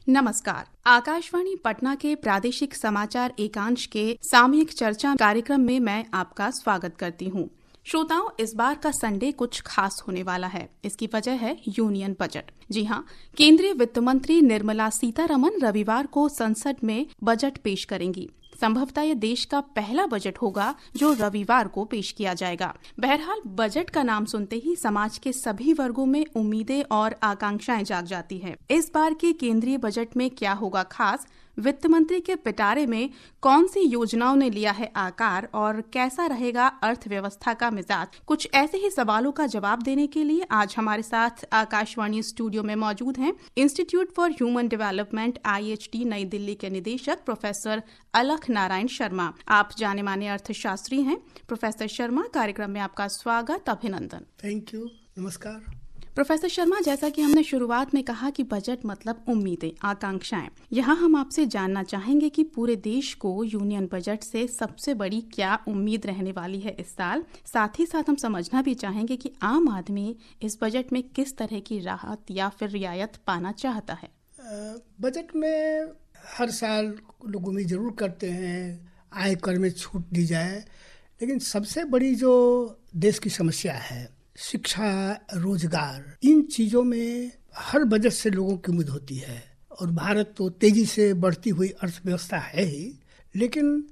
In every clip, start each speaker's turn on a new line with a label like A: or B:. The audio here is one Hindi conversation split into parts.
A: नमस्कार। आकाशवाणी पटना के प्रादेशिक समाचार एकांश के सामयिक चर्चा कार्यक्रम में मैं आपका स्वागत करती हूँ। श्रोताओं, इस बार का संडे कुछ खास होने वाला है। इसकी वजह है यूनियन बजट। जी हाँ, केंद्रीय वित्त मंत्री निर्मला सीतारमण रविवार को संसद में बजट पेश करेंगी। संभवतः ये देश का पहला बजट होगा जो रविवार को पेश किया जाएगा। बहरहाल, बजट का नाम सुनते ही समाज के सभी वर्गों में उम्मीदें और आकांक्षाएं जाग जाती हैं। इस बार के केंद्रीय बजट में क्या होगा खास? वित्त मंत्री के पिटारे में कौन सी योजनाओं ने लिया है आकार और कैसा रहेगा अर्थव्यवस्था का मिजाज? कुछ ऐसे ही सवालों का जवाब देने के लिए आज हमारे साथ आकाशवाणी स्टूडियो में मौजूद हैं institute for human development IHT नई दिल्ली के निदेशक प्रोफेसर अलख नारायण शर्मा। आप जाने माने अर्थशास्त्री हैं। प्रोफेसर शर्मा, कार्यक्रम में आपका स्वागत, अभिनंदन।
B: थैंक यू, नमस्कार।
A: प्रोफेसर शर्मा, जैसा कि हमने शुरुआत में कहा कि बजट मतलब उम्मीदें, आकांक्षाएं। यहाँ हम आपसे जानना चाहेंगे कि पूरे देश को यूनियन बजट से सबसे बड़ी क्या उम्मीद रहने वाली है इस साल। साथ ही साथ हम समझना भी चाहेंगे कि आम आदमी इस बजट में किस तरह की राहत या फिर रियायत पाना चाहता है।
B: बजट में हर साल लोग उम्मीद जरूर करते हैं आयकर में छूट दी जाए, लेकिन सबसे बड़ी जो देश की समस्या है, शिक्षा, रोजगार, इन चीजों में हर बजट से लोगों की उम्मीद होती है। और भारत तो तेजी से बढ़ती हुई अर्थव्यवस्था है ही, लेकिन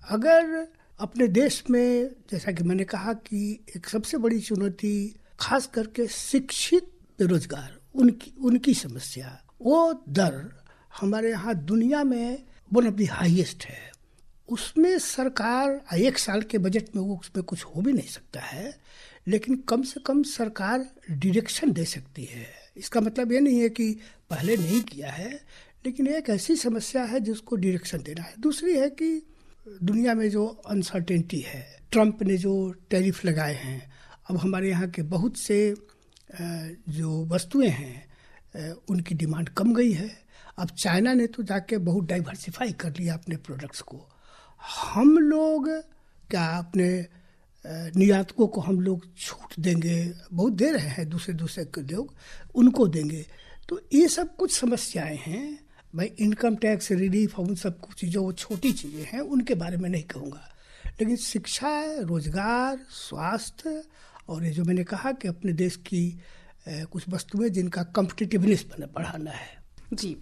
B: अगर अपने देश में, जैसा कि मैंने कहा कि एक सबसे बड़ी चुनौती खास करके शिक्षित बेरोजगार, उनकी समस्या, वो दर हमारे यहाँ दुनिया में वन ऑफ द हाईएस्ट है। उसमें सरकार एक साल के बजट में वो उसमें कुछ हो भी नहीं सकता है, लेकिन कम से कम सरकार डायरेक्शन दे सकती है। इसका मतलब ये नहीं है कि पहले नहीं किया है, लेकिन एक ऐसी समस्या है जिसको डायरेक्शन देना है। दूसरी है कि दुनिया में जो अनसर्टेनिटी है, ट्रम्प ने जो टैरिफ लगाए हैं, अब हमारे यहाँ के बहुत से जो वस्तुएं हैं उनकी डिमांड कम गई है। अब चाइना ने तो जाके बहुत डाइवर्सिफाई कर लिया अपने प्रोडक्ट्स को। हम लोग क्या अपने निर्यातकों को हम लोग छूट देंगे? बहुत दे रहे हैं, दूसरे लोग उनको देंगे। तो ये सब कुछ समस्याएं हैं भाई। इनकम टैक्स रिलीफ और उन सब कुछ चीज़ों, वो छोटी चीज़ें हैं, उनके बारे में नहीं कहूँगा। लेकिन शिक्षा, रोजगार, स्वास्थ्य और ये जो मैंने कहा कि अपने देश की कुछ वस्तुएं जिनका कॉम्पिटिटिवनेस बढ़ाना है।
A: जी,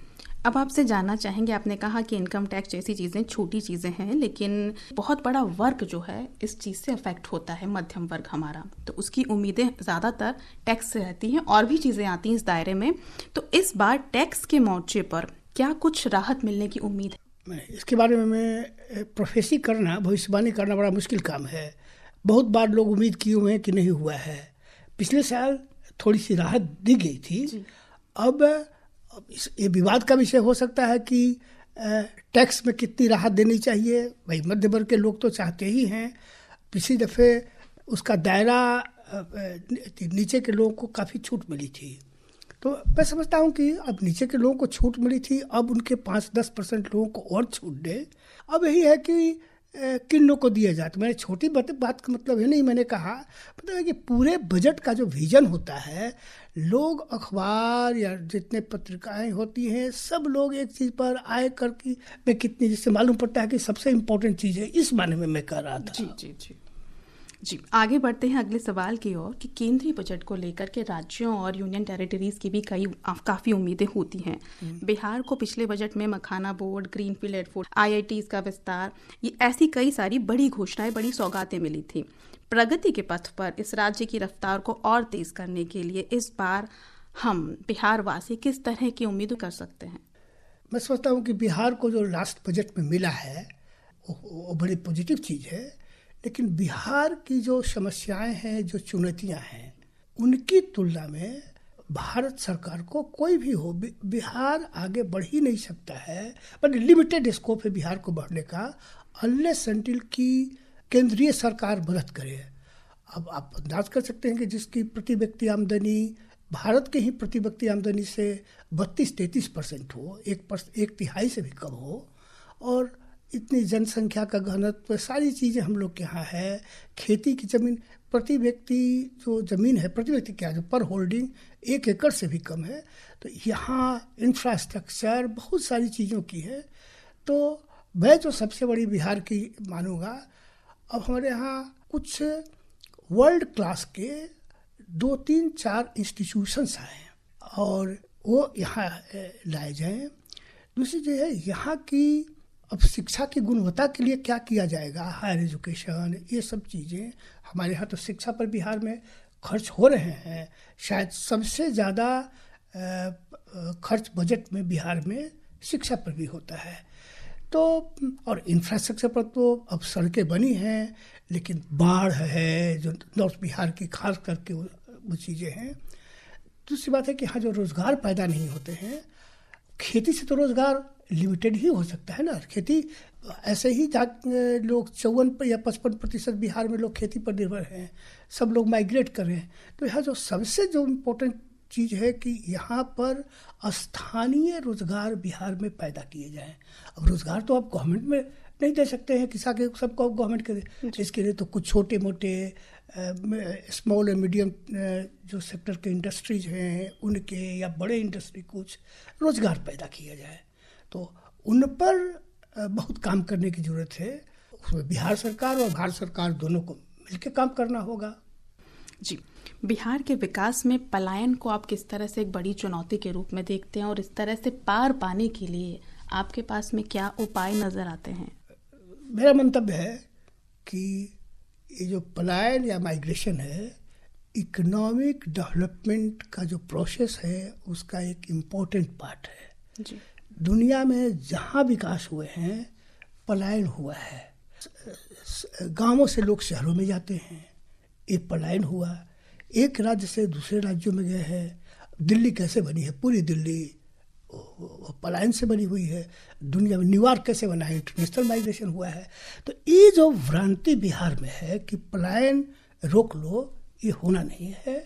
A: अब आपसे जानना चाहेंगे, आपने कहा कि इनकम टैक्स जैसी चीज़ें छोटी चीज़ें हैं, लेकिन बहुत बड़ा वर्ग जो है इस चीज़ से अफेक्ट होता है, मध्यम वर्ग हमारा, तो उसकी उम्मीदें ज़्यादातर टैक्स से रहती हैं और भी चीज़ें आती हैं इस दायरे में। तो इस बार टैक्स के मोर्चे पर क्या कुछ राहत मिलने की उम्मीद है?
B: इसके बारे में मैं प्रोफेसी करना, भविष्यवाणी करना बड़ा मुश्किल काम है। बहुत बार लोग उम्मीद किए हुए हैं कि नहीं हुआ है। पिछले साल थोड़ी सी राहत दी गई थी। अब ये विवाद का विषय हो सकता है कि टैक्स में कितनी राहत देनी चाहिए। भाई, मध्य वर्ग के लोग तो चाहते ही हैं। पिछली दफ़े उसका दायरा नीचे के लोगों को काफ़ी छूट मिली थी। तो मैं समझता हूँ कि अब नीचे के लोगों को छूट मिली थी, अब उनके 5-10% लोगों को और छूट दे। अब यही है कि किन लोगों को दिया जाए। तो मैंने छोटी बात का मतलब है नहीं, मैंने कहा मतलब है कि पूरे बजट का जो विजन होता है, लोग अखबार या जितने पत्रिकाएं होती हैं, सब लोग एक चीज़ पर आयकर की में कितनी, जिससे मालूम पड़ता है कि सबसे इम्पोर्टेंट चीज़ है। इस माने में मैं कह रहा था।
A: जी, आगे बढ़ते हैं अगले सवाल की ओर कि केंद्रीय बजट को लेकर के राज्यों और यूनियन टेरिटरीज की भी काफ़ी उम्मीदें होती हैं। बिहार को पिछले बजट में मखाना बोर्ड, ग्रीनफील्ड एयरपोर्ट, IITs का विस्तार, ये ऐसी कई सारी बड़ी घोषणाएं, बड़ी सौगातें मिली थी। प्रगति के पथ पर इस राज्य की रफ्तार को और तेज करने के लिए इस बार हम बिहार वासी किस तरह की उम्मीद कर सकते हैं?
B: मैं समझता हूँ कि बिहार को जो लास्ट बजट में मिला है वो बड़ी पॉजिटिव चीज़ है, लेकिन बिहार की जो समस्याएं हैं, जो चुनौतियां हैं, उनकी तुलना में भारत सरकार को कोई भी हो, बिहार आगे बढ़ ही नहीं सकता है। बट लिमिटेड स्कोप है बिहार को बढ़ने का, अनलेस अनटिल की केंद्रीय सरकार मदद करे। अब आप अंदाज कर सकते हैं कि जिसकी प्रति व्यक्ति आमदनी भारत के ही प्रति व्यक्ति आमदनी से 32-33% हो, 1/3 से भी कम हो, और इतनी जनसंख्या का घनत्व, सारी चीज़ें हम लोग के यहाँ है। खेती की ज़मीन प्रति व्यक्ति जो ज़मीन है, प्रति व्यक्ति क्या, जो पर होल्डिंग 1 एकड़ से भी कम है। तो यहाँ इंफ्रास्ट्रक्चर बहुत सारी चीज़ों की है। तो मैं जो सबसे बड़ी बिहार की मानूंगा, अब हमारे यहाँ कुछ वर्ल्ड क्लास के 2, 3, 4 इंस्टीट्यूशंस आए हैं और वो यहाँ लाए जाएं। दूसरी जो है, यहाँ की अब शिक्षा की गुणवत्ता के लिए क्या किया जाएगा, हायर एजुकेशन, ये सब चीज़ें। हमारे यहाँ तो शिक्षा पर बिहार में खर्च हो रहे हैं, शायद सबसे ज़्यादा खर्च बजट में बिहार में शिक्षा पर भी होता है। तो और इंफ्रास्ट्रक्चर पर तो अब सड़कें बनी हैं, लेकिन बाढ़ है जो नॉर्थ बिहार की खास करके वो चीज़ें हैं। दूसरी बात है कि यहाँ जो रोज़गार पैदा नहीं होते हैं, खेती से तो रोज़गार लिमिटेड ही हो सकता है ना। खेती ऐसे ही लोग 54 या 55% बिहार में लोग खेती पर निर्भर हैं, सब लोग माइग्रेट कर रहे हैं। तो यहाँ जो सबसे जो इम्पोर्टेंट चीज़ है कि यहाँ पर स्थानीय रोज़गार बिहार में पैदा किए जाएं। अब रोज़गार तो आप गवर्नमेंट में नहीं दे सकते हैं कि सबको गवर्नमेंट करे, इसके लिए तो कुछ छोटे मोटे स्मॉल एंड मीडियम जो सेक्टर के इंडस्ट्रीज हैं उनके, या बड़े इंडस्ट्री कुछ रोज़गार पैदा किया जाए। तो उन पर बहुत काम करने की ज़रूरत है। उसमें बिहार सरकार और भारत सरकार दोनों को मिलकर काम करना होगा।
A: जी, बिहार के विकास में पलायन को आप किस तरह से एक बड़ी चुनौती के रूप में देखते हैं, और इस तरह से पार पाने के लिए आपके पास में क्या उपाय नज़र आते हैं?
B: मेरा मंतव्य है कि ये जो पलायन या माइग्रेशन है, इकोनॉमिक डेवलपमेंट का जो प्रोसेस है उसका एक इम्पोर्टेंट पार्ट है।
A: जी।
B: दुनिया में जहाँ विकास हुए हैं पलायन हुआ है। गांवों से लोग शहरों में जाते हैं, एक पलायन हुआ। एक राज्य से दूसरे राज्यों में गए हैं। दिल्ली कैसे बनी है, पूरी दिल्ली पलायन से बनी हुई है। दुनिया में न्यूयॉर्क कैसे बना है, इंटरनेशनल माइग्रेशन हुआ है। तो ये जो भ्रांति बिहार में है कि पलायन रोक लो, ये होना नहीं है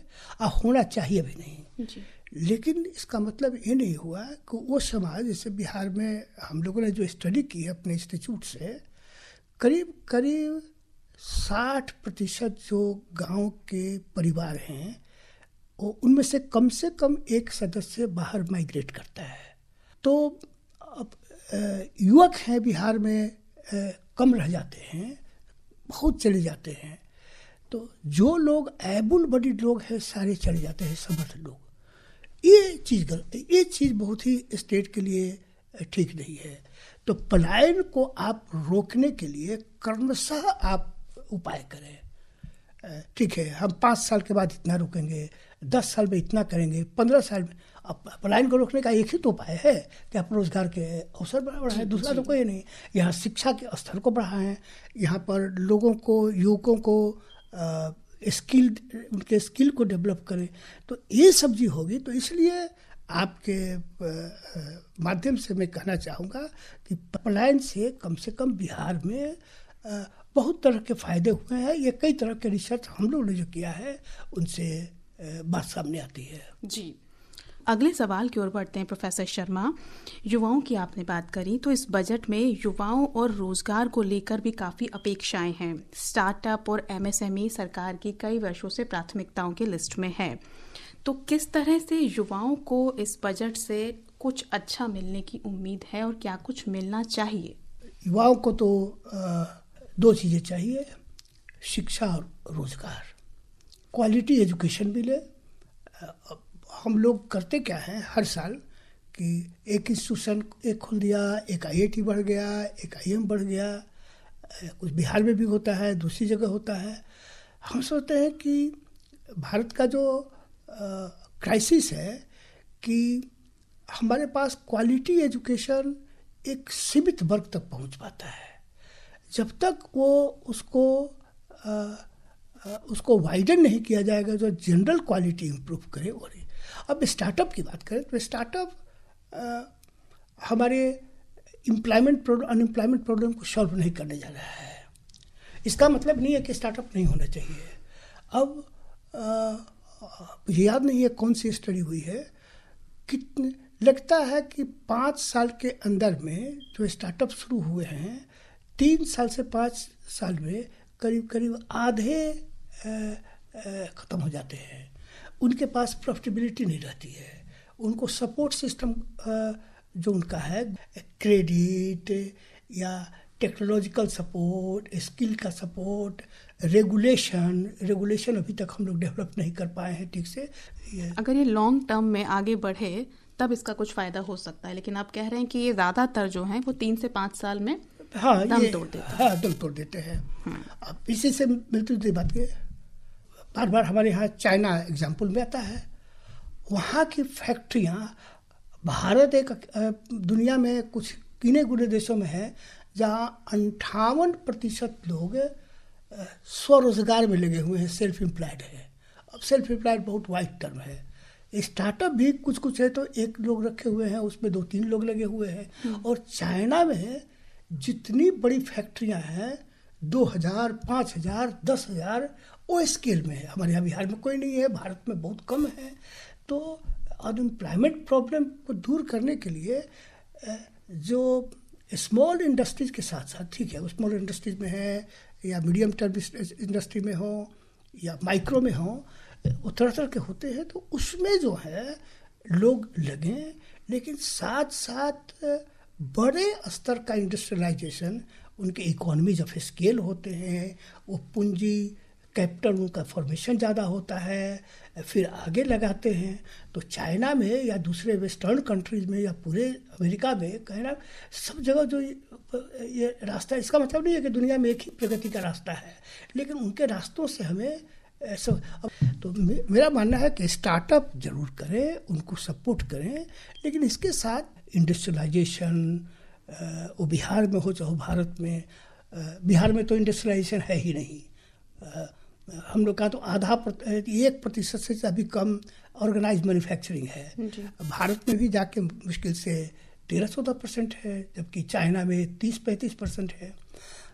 B: और होना चाहिए भी नहीं।
A: जी।
B: लेकिन इसका मतलब ये नहीं हुआ कि वो समाज, जैसे बिहार में हम लोगों ने जो स्टडी की है अपने इंस्टीट्यूट से, करीब करीब 60% जो गांव के परिवार हैं उनमें से कम एक सदस्य बाहर माइग्रेट करता है। तो अब युवक हैं बिहार में कम रह जाते हैं, बहुत चले जाते हैं। तो जो लोग एबल बॉडीड लोग हैं सारे चले जाते हैं, समर्थ लोग। ये चीज़ गलत है, ये चीज़ बहुत ही स्टेट के लिए ठीक नहीं है। तो पलायन को आप रोकने के लिए क्रमशः आप उपाय करें। ठीक है, हम 5 साल के बाद इतना रोकेंगे, 10 साल में इतना करेंगे, 15 साल में। अब पलायन को रोकने का एक ही तो उपाय है कि आप रोजगार के अवसर बढ़ाएं, दूसरा तो कोई नहीं। यहाँ शिक्षा के स्तर को बढ़ाएं, यहाँ पर लोगों को, युवकों को उनके स्किल को डेवलप करें। तो ये सब चीज़ होगी। तो इसलिए आपके माध्यम से मैं कहना चाहूँगा कि पलायन से कम बिहार में बहुत तरह के फ़ायदे हुए हैं। ये कई तरह के रिसर्च हम लोगों ने जो किया है उनसे बात सामने आती है।
A: जी, अगले सवाल की ओर बढ़ते हैं प्रोफेसर शर्मा। युवाओं की आपने बात करी, तो इस बजट में युवाओं और रोजगार को लेकर भी काफ़ी अपेक्षाएं हैं। स्टार्टअप और एमएसएमई सरकार की कई वर्षों से प्राथमिकताओं की लिस्ट में है। तो किस तरह से युवाओं को इस बजट से कुछ अच्छा मिलने की उम्मीद है और क्या कुछ मिलना चाहिए?
B: युवाओं को तो 2 चीज़ें चाहिए, शिक्षा और रोजगार। क्वालिटी एजुकेशन मिले। हम लोग करते क्या हैं हर साल कि एक इंस्टीट्यूशन एक खोल दिया, एक IIT बढ़ गया, एक IIM बढ़ गया। कुछ बिहार में भी होता है, दूसरी जगह होता है। हम सोचते हैं कि भारत का जो क्राइसिस है कि हमारे पास क्वालिटी एजुकेशन एक सीमित वर्ग तक पहुंच पाता है। जब तक वो उसको वाइडन नहीं किया जाएगा, जो जनरल क्वालिटी इम्प्रूव करे। और अब स्टार्टअप की बात करें तो स्टार्टअप हमारे अनएम्प्लॉयमेंट प्रॉब्लम को सॉल्व नहीं करने जा रहा है। इसका मतलब नहीं है कि स्टार्टअप नहीं होना चाहिए। अब मुझे याद नहीं है कौन सी स्टडी हुई है, कितने लगता है कि 5 साल के अंदर में जो स्टार्टअप शुरू हुए हैं, 3 साल से 5 साल में करीब करीब आधे ख़त्म हो जाते हैं, उनके पास प्रॉफिटेबिलिटी नहीं रहती है, उनको सपोर्ट सिस्टम जो उनका है क्रेडिट या टेक्नोलॉजिकल सपोर्ट, स्किल का सपोर्ट, रेगुलेशन अभी तक हम लोग डेवलप नहीं कर पाए हैं ठीक से।
A: अगर ये लॉन्ग टर्म में आगे बढ़े तब इसका कुछ फ़ायदा हो सकता है, लेकिन आप कह रहे हैं कि ये ज़्यादातर जो हैं वो 3 से 5 साल में दम तोड़ देते हैं।
B: अब इसी से मिलती जुलती बात है, बार बार हमारे यहाँ चाइना एग्जाम्पल में आता है। वहाँ की फैक्ट्रियाँ, भारत एक दुनिया में कुछ गिने गुने देशों में है जहाँ 58% लोग स्वरोजगार में लगे हुए हैं, सेल्फ एम्प्लॉयड है। अब सेल्फ एम्प्लॉयड बहुत वाइड टर्म है। स्टार्टअप भी कुछ कुछ है तो 1 लोग रखे हुए हैं, उसमें 2-3 लोग लगे हुए हैं। और चाइना में जितनी बड़ी फैक्ट्रियां हैं 2000, 5000, 10,000 वो स्केल में है। हमारे यहाँ बिहार में कोई नहीं है, भारत में बहुत कम है। तो अनएम्प्लॉयमेंट प्रॉब्लम को दूर करने के लिए जो स्मॉल इंडस्ट्रीज के साथ साथ, ठीक है, स्मॉल इंडस्ट्रीज में है या मीडियम टर्म इंडस्ट्री में हो या माइक्रो में हो, वो तरह के होते हैं, तो उसमें जो है लोग लगें। लेकिन साथ साथ बड़े स्तर का इंडस्ट्रियलाइजेशन, उनके इकोनॉमीज ऑफ स्केल होते हैं, वो पूंजी कैपिटल उनका फॉर्मेशन ज़्यादा होता है, फिर आगे लगाते हैं। तो चाइना में या दूसरे वेस्टर्न कंट्रीज में या पूरे अमेरिका में कहना सब जगह जो ये रास्ता, इसका मतलब नहीं है कि दुनिया में एक ही प्रगति का रास्ता है, लेकिन उनके रास्तों से हमें ऐसा। तो मेरा मानना है कि स्टार्टअप जरूर करें, उनको सपोर्ट करें, लेकिन इसके साथ इंडस्ट्रियलाइजेशन, वो बिहार में हो चाहे भारत में, बिहार में तो इंडस्ट्रियलाइजेशन है ही नहीं। हम लोग का तो 1% से अभी कम ऑर्गेनाइज मैन्युफैक्चरिंग है। भारत में भी जाके मुश्किल से 13-14% है, जबकि चाइना में 30-35% है।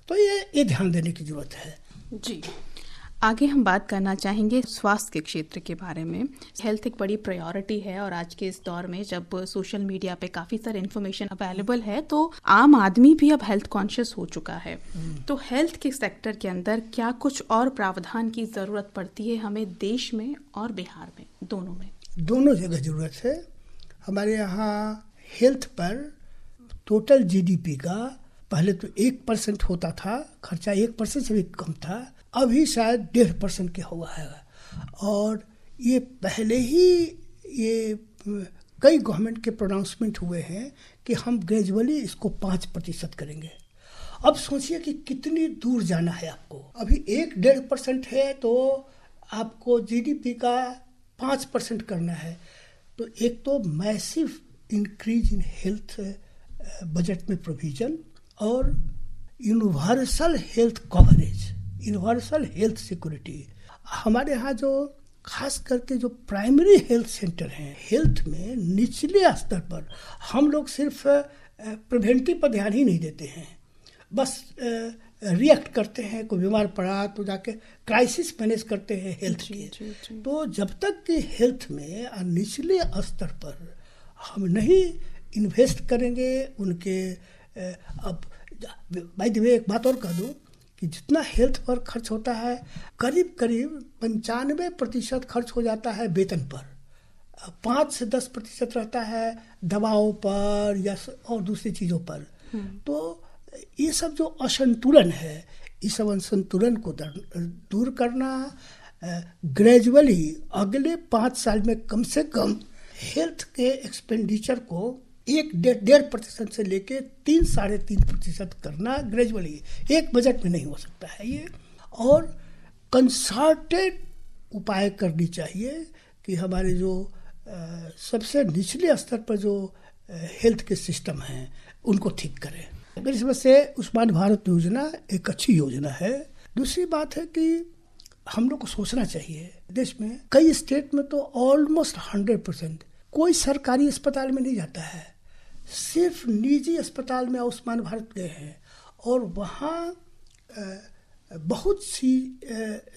B: तो ये ध्यान देने की जरूरत है।
A: जी, आगे हम बात करना चाहेंगे स्वास्थ्य के क्षेत्र के बारे में। हेल्थ एक बड़ी प्रायोरिटी है और आज के इस दौर में जब सोशल मीडिया पे काफ़ी सारे इन्फॉर्मेशन अवेलेबल है तो आम आदमी भी अब हेल्थ कॉन्शियस हो चुका है। तो हेल्थ के सेक्टर के अंदर क्या कुछ और प्रावधान की ज़रूरत पड़ती है हमें देश में और बिहार में, दोनों में?
B: दोनों जगह ज़रूरत है। हमारे यहाँ हेल्थ पर टोटल GDP का पहले तो 1% होता था, खर्चा 1% से भी कम था, अभी शायद 1.5% के हुआ है। और ये पहले ही ये कई गवर्नमेंट के प्रोनाउंसमेंट हुए हैं कि हम ग्रेजुअली इसको 5% करेंगे। अब सोचिए कि कितनी दूर जाना है आपको। अभी 1-1.5% है तो आपको GDP का 5% करना है। तो एक तो massive increase in health budget में प्रोविजन और universal health coverage, universal health security. हमारे यहाँ जो खास करके जो प्राइमरी हेल्थ सेंटर हैं, हेल्थ में निचले स्तर पर हम लोग सिर्फ प्रिवेंटिव पर ध्यान ही नहीं देते हैं, बस रिएक्ट करते हैं। कोई बीमार पड़ा तो जाके क्राइसिस मैनेज करते हैं हेल्थ के। तो जब तक कि हेल्थ में निचले स्तर पर हम नहीं इन्वेस्ट करेंगे उनके, अब बाय द वे एक बात और कह दूँ कि जितना हेल्थ पर खर्च होता है करीब 95% खर्च हो जाता है वेतन पर, 5 से 10% रहता है दवाओं पर या और दूसरी चीज़ों पर। तो ये सब जो असंतुलन है, इस सब असंतुलन को दूर करना, ग्रेजुअली अगले 5 साल में कम से कम हेल्थ के एक्सपेंडिचर को 1-1.5% से लेके 3-3.5% करना ग्रेजुअली, एक बजट में नहीं हो सकता है ये। और कंसर्टेड उपाय करनी चाहिए कि हमारे जो सबसे निचले स्तर पर जो हेल्थ के सिस्टम हैं उनको ठीक करें। मेरी समझ से आयुष्मान भारत योजना एक अच्छी योजना है। दूसरी बात है कि हम लोग को सोचना चाहिए, देश में कई स्टेट में तो ऑलमोस्ट 100% कोई सरकारी अस्पताल में नहीं जाता है, सिर्फ निजी अस्पताल में आयुष्मान भारत गए हैं और वहाँ बहुत सी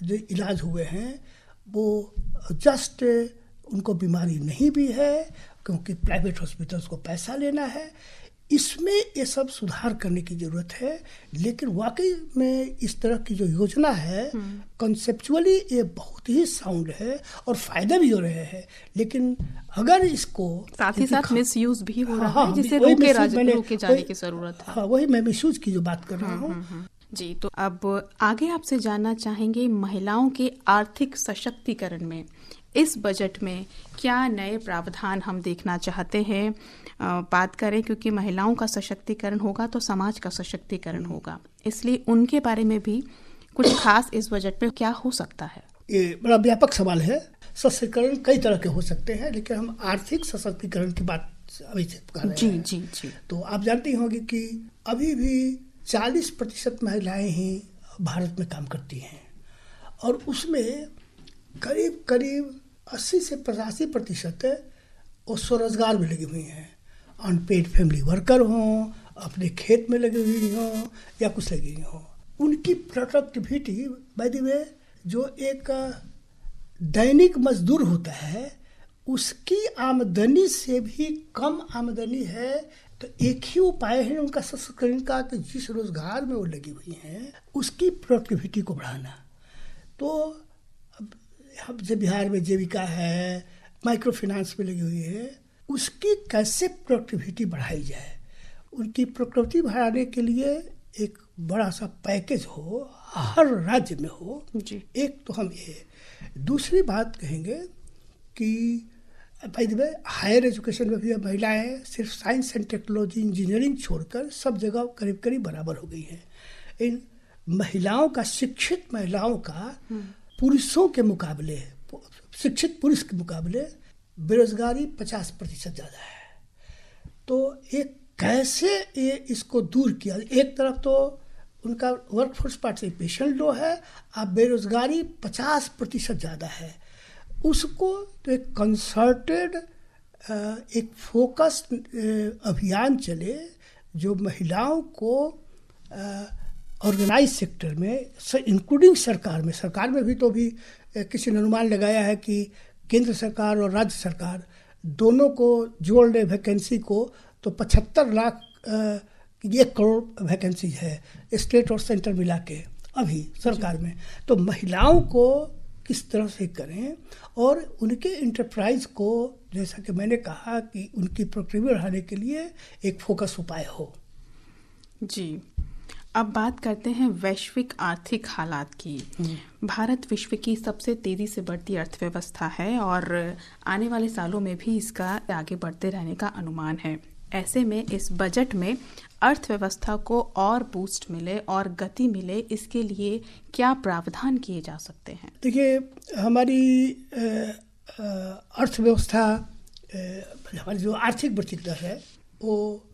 B: जो इलाज हुए हैं वो जस्ट उनको बीमारी नहीं भी है क्योंकि प्राइवेट हॉस्पिटल्स को पैसा लेना है, इसमें ये सब सुधार करने की जरूरत है। लेकिन वाकई में इस तरह की जो योजना है कॉन्सेप्चुअली ये बहुत ही साउंड है और फायदा भी हो रहे हैं, लेकिन अगर इसको
A: साथ ही साथ मिसयूज भी हो रहा है,
B: हाँ,
A: जिसे रोके जाने की जरूरत है।
B: हाँ, वही मैं मिसयूज की जो बात कर रहा हूँ।
A: जी, तो अब आगे आपसे जानना चाहेंगे महिलाओं के आर्थिक सशक्तिकरण में इस बजट में क्या नए प्रावधान हम देखना चाहते हैं। बात करें, क्योंकि महिलाओं का सशक्तिकरण होगा तो समाज का सशक्तिकरण होगा, इसलिए उनके बारे में भी कुछ खास इस बजट में क्या हो सकता है।
B: ये बड़ा व्यापक सवाल है। सशक्तिकरण कई तरह के हो सकते हैं, लेकिन हम आर्थिक सशक्तिकरण की बात अभी से कर रहे हैं।
A: जी। तो
B: आप जानती होंगी कि अभी भी 40% महिलाएं ही भारत में काम करती हैं और उसमें करीब करीब 80 से 85% वो स्वरोजगार में लगी हुई हैं। अनपेड फैमिली वर्कर हों, अपने खेत में लगी हुई हों या कुछ लगी हुई हों, उनकी प्रोडक्टिविटी बाय द वे जो एक दैनिक मजदूर होता है उसकी आमदनी से भी कम आमदनी है। तो एक ही उपाय है उनका सशक्तिकरण का कि जिस रोजगार में वो लगी हुई हैं उसकी प्रोडक्टिविटी को बढ़ाना। तो अब जब बिहार में जीविका है, माइक्रो फाइनेंस में लगी हुई है, उसकी कैसे प्रोडक्टिविटी बढ़ाई जाए, उनकी प्रोडक्टिविटी बढ़ाने के लिए एक बड़ा सा पैकेज हो, हर राज्य में हो जी। एक तो हम ये, दूसरी बात कहेंगे कि भाई हायर एजुकेशन में भी महिलाएं सिर्फ साइंस एंड टेक्नोलॉजी इंजीनियरिंग छोड़कर सब जगह करीब करीब बराबर हो गई हैं। इन महिलाओं का, शिक्षित महिलाओं का पुरुषों के मुकाबले, शिक्षित पुरुष के मुकाबले बेरोजगारी 50% ज़्यादा है। तो एक कैसे ये इसको दूर किया, एक तरफ तो उनका वर्कफोर्स पार्टिसिपेशन लो है, अब बेरोजगारी 50% ज़्यादा है, उसको तो एक कंसर्टेड एक फोकस अभियान चले जो महिलाओं को ऑर्गेनाइज सेक्टर में इंक्लूडिंग सरकार में भी, तो भी किसी ने अनुमान लगाया है कि केंद्र सरकार और राज्य सरकार दोनों को जोड़ ले वैकेंसी को तो 75 लाख 1 करोड़ वैकेंसी है स्टेट और सेंटर मिला के अभी सरकार में। तो महिलाओं को किस तरह से करें और उनके इंटरप्राइज को, जैसा कि मैंने कहा कि उनकी प्रोडक्टिविटी बढ़ाने के लिए एक फोकस उपाय हो।
A: जी, अब बात करते हैं वैश्विक आर्थिक हालात की। भारत विश्व की सबसे तेजी से बढ़ती अर्थव्यवस्था है और आने वाले सालों में भी इसका आगे बढ़ते रहने का अनुमान है। ऐसे में इस बजट में अर्थव्यवस्था को और बूस्ट मिले और गति मिले, इसके लिए क्या प्रावधान किए जा सकते हैं?
B: देखिए, हमारी अर्थव्यवस्था, हमारी जो आर्थिक वृद्धि दर है वो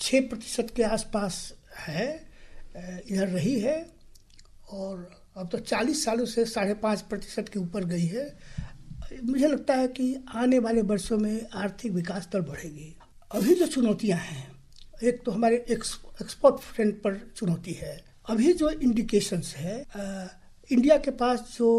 B: 6% के आसपास है, इधर रही है और अब तो 40 सालों से 5.5% के ऊपर गई है। मुझे लगता है कि आने वाले वर्षों में आर्थिक विकास दर बढ़ेगी। अभी जो चुनौतियां हैं, एक तो हमारे एक्सपोर्ट फ्रंट पर चुनौती है। अभी जो इंडिकेशंस है, इंडिया के पास जो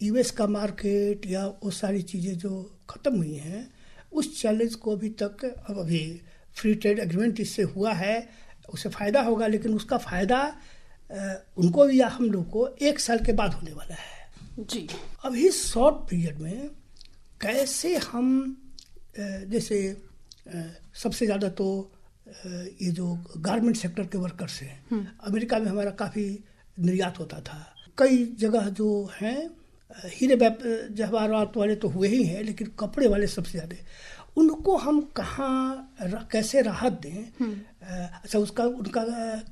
B: यूएस का मार्केट या वो सारी चीज़ें जो ख़त्म हुई हैं, उस चैलेंज को अभी तक, अब अभी फ्री ट्रेड एग्रीमेंट इससे हुआ है, उससे फ़ायदा होगा, लेकिन उसका फ़ायदा उनको या हम लोग को 1 साल के बाद होने वाला है
A: जी।
B: अभी शॉर्ट पीरियड में कैसे हम, जैसे सबसे ज़्यादा तो ये जो गारमेंट सेक्टर के वर्कर्स हैं, अमेरिका में हमारा काफ़ी निर्यात होता था। कई जगह जो हैं हीरे जवाहरात वाले तो हुए ही हैं, लेकिन कपड़े वाले सबसे ज़्यादा, उनको हम कहाँ कैसे राहत दें। अच्छा, उनका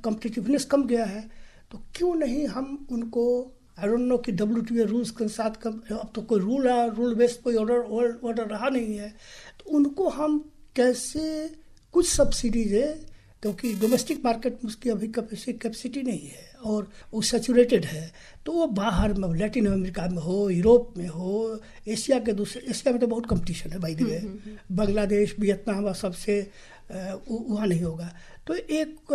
B: कॉम्पिटिटिवनेस कम गया है, तो क्यों नहीं हम उनको, आई डोंट नो कि WTO रूल्स के साथ अब तो कोई रूल बेस्ड कोई ऑर्डर रहा नहीं है, तो उनको हम कैसे कुछ सब्सिडीज है, क्योंकि डोमेस्टिक मार्केट में उसकी अभी कैपेसिटी नहीं है और वो सैचुरेटेड है, तो वो बाहर में, लैटिन अमेरिका में हो, यूरोप में हो, एशिया में तो बहुत कंपटीशन है भाई दिवे, बांग्लादेश, वियतनाम और सबसे वहाँ नहीं होगा। तो एक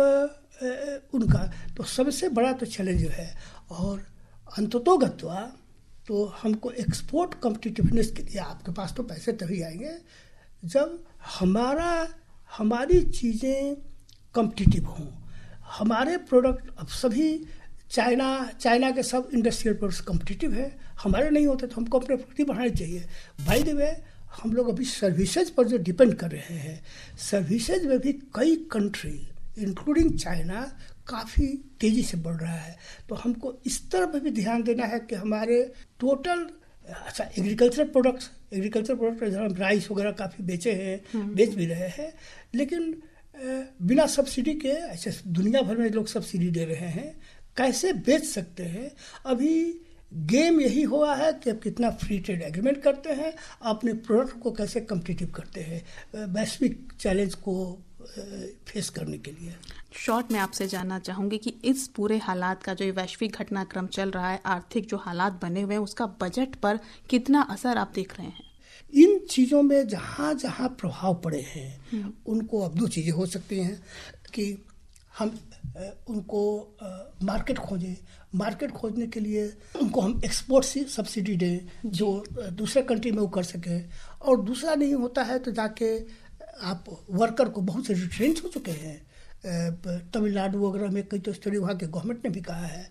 B: उनका तो सबसे बड़ा तो चैलेंज है। और अंततोगत्वा तो हमको एक्सपोर्ट कॉम्पिटिटिवनेस के लिए आपके पास तो पैसे तभी आएंगे जब हमारी चीज़ें कॉम्पिटिटिव हों। हमारे प्रोडक्ट अब सभी चाइना के सब इंडस्ट्रियल प्रोडक्ट्स कॉम्पिटिटिव है, हमारे नहीं होते, तो हमको अपने प्रोडक्ट बढ़ाने चाहिए। बाय द वे, हम लोग अभी सर्विसेज पर जो डिपेंड कर रहे हैं, सर्विसेज में भी कई कंट्री इंक्लूडिंग चाइना काफ़ी तेज़ी से बढ़ रहा है। तो हमको इस तरफ भी ध्यान देना है कि हमारे टोटल एग्रीकल्चर प्रोडक्ट्स इधर हम राइस वगैरह काफ़ी बेचे हैं, बेच भी रहे हैं, लेकिन बिना सब्सिडी के ऐसे दुनिया भर में लोग सब्सिडी दे रहे हैं, कैसे बेच सकते हैं। अभी गेम यही हुआ है कि अब कितना फ्री ट्रेड एग्रीमेंट करते हैं, अपने प्रोडक्ट को कैसे कम्पिटिटिव करते हैं वैश्विक चैलेंज को फेस करने के लिए।
A: शॉर्ट में आपसे जानना चाहूँगी कि इस पूरे हालात का जो ये वैश्विक घटनाक्रम चल रहा है, आर्थिक जो हालात बने हुए हैं, उसका बजट पर कितना असर आप देख रहे हैं?
B: इन चीज़ों में जहाँ जहाँ प्रभाव पड़े हैं उनको अब दो चीज़ें हो सकती हैं कि हम उनको मार्केट खोजें, मार्केट खोजने के लिए उनको हम एक्सपोर्ट से सब्सिडी दें जो दूसरे कंट्री में वो कर सकें, और दूसरा नहीं होता है तो जाके आप वर्कर को, बहुत से रिट्रेंच हो चुके हैं तमिलनाडु वगैरह में, कई तो स्टडी वहाँ के गवर्नमेंट ने भी कहा है।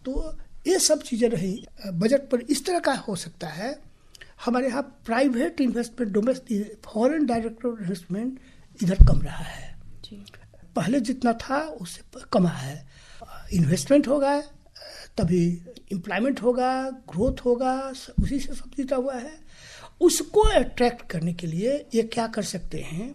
B: तो ये सब चीज़ें रही। बजट पर इस तरह का हो सकता है, हमारे यहाँ private investment, domestic foreign direct investment इधर कम रहा है जी। पहले जितना था उससे कम है। इन्वेस्टमेंट होगा तभी एम्प्लॉयमेंट होगा, ग्रोथ होगा, उसी से सब जीता हुआ है। उसको अट्रैक्ट करने के लिए ये क्या कर सकते हैं,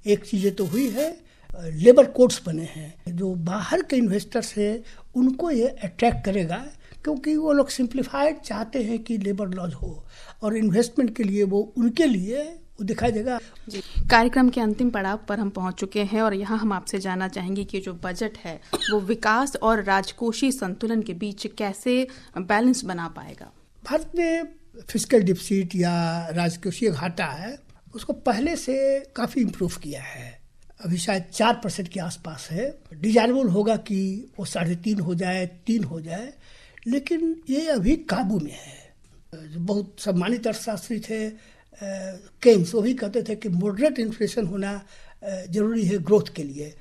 B: एक चीज़ें तो हुई है, लेबर कोड्स बने हैं, जो बाहर के इन्वेस्टर्स हैं उनको ये अट्रैक्ट करेगा, क्योंकि वो लोग सिंप्लीफाइड चाहते हैं कि लेबर लॉज हो, और इन्वेस्टमेंट के लिए वो उनके लिए वो दिखाई देगा
A: जी। कार्यक्रम के अंतिम पड़ाव पर हम पहुंच चुके हैं और यहाँ हम आपसे जानना चाहेंगे कि जो बजट है वो विकास और राजकोषीय संतुलन के बीच कैसे बैलेंस बना पाएगा।
B: भारत में फिस्कल डिफिसिट या राजकोषीय घाटा है, उसको पहले से काफ़ी इम्प्रूव किया है। अभी शायद 4% के आसपास है। डिजायरेबल होगा कि वो 3.5 हो जाए, 3 हो जाए, लेकिन ये अभी काबू में है। जो बहुत सम्मानित अर्थशास्त्री थे केन्स, वो भी कहते थे कि मॉडरेट इन्फ्लेशन होना जरूरी है ग्रोथ के लिए।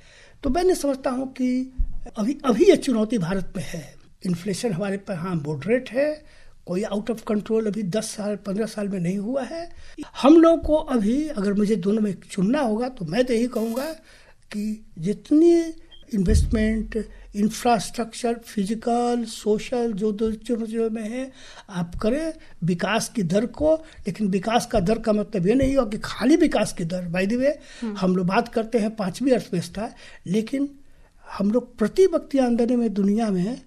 B: तो मैं समझता हूँ कि अभी ये चुनौती भारत में है। इन्फ्लेशन हमारे पर हाँ मॉडरेट है, कोई आउट ऑफ कंट्रोल अभी 10 साल 15 साल में नहीं हुआ है। हम लोग को अभी अगर मुझे दोनों में चुनना होगा तो मैं तो यही कहूँगा कि जितनी इन्वेस्टमेंट, इंफ्रास्ट्रक्चर, फिजिकल, सोशल जो दो चीज़ों में है आप करें विकास की दर को। लेकिन विकास का दर का मतलब ये नहीं हो कि खाली विकास की दर। बाय द वे, हम लोग बात करते हैं 5वीं अर्थव्यवस्था, लेकिन हम लोग प्रति व्यक्ति आमदनी में दुनिया में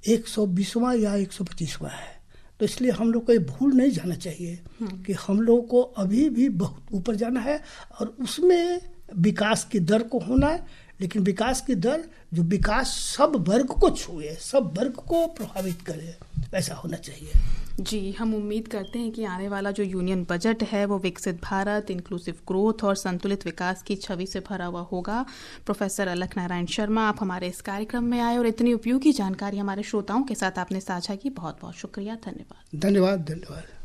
B: 120वां या 125वां है। तो इसलिए हम लोग को ये भूल नहीं जाना चाहिए कि हम लोग को अभी भी बहुत ऊपर जाना है, और उसमें विकास की दर को होना है, लेकिन विकास की दर जो विकास सब वर्ग को छुए, सब वर्ग को प्रभावित करे, ऐसा होना चाहिए।
A: जी, हम उम्मीद करते हैं कि आने वाला जो यूनियन बजट है वो विकसित भारत, इंक्लूसिव ग्रोथ और संतुलित विकास की छवि से भरा हुआ होगा। प्रोफेसर अलख नारायण शर्मा, आप हमारे इस कार्यक्रम में आए और इतनी उपयोगी जानकारी हमारे श्रोताओं के साथ आपने साझा की, बहुत बहुत शुक्रिया। धन्यवाद।
B: धन्यवाद।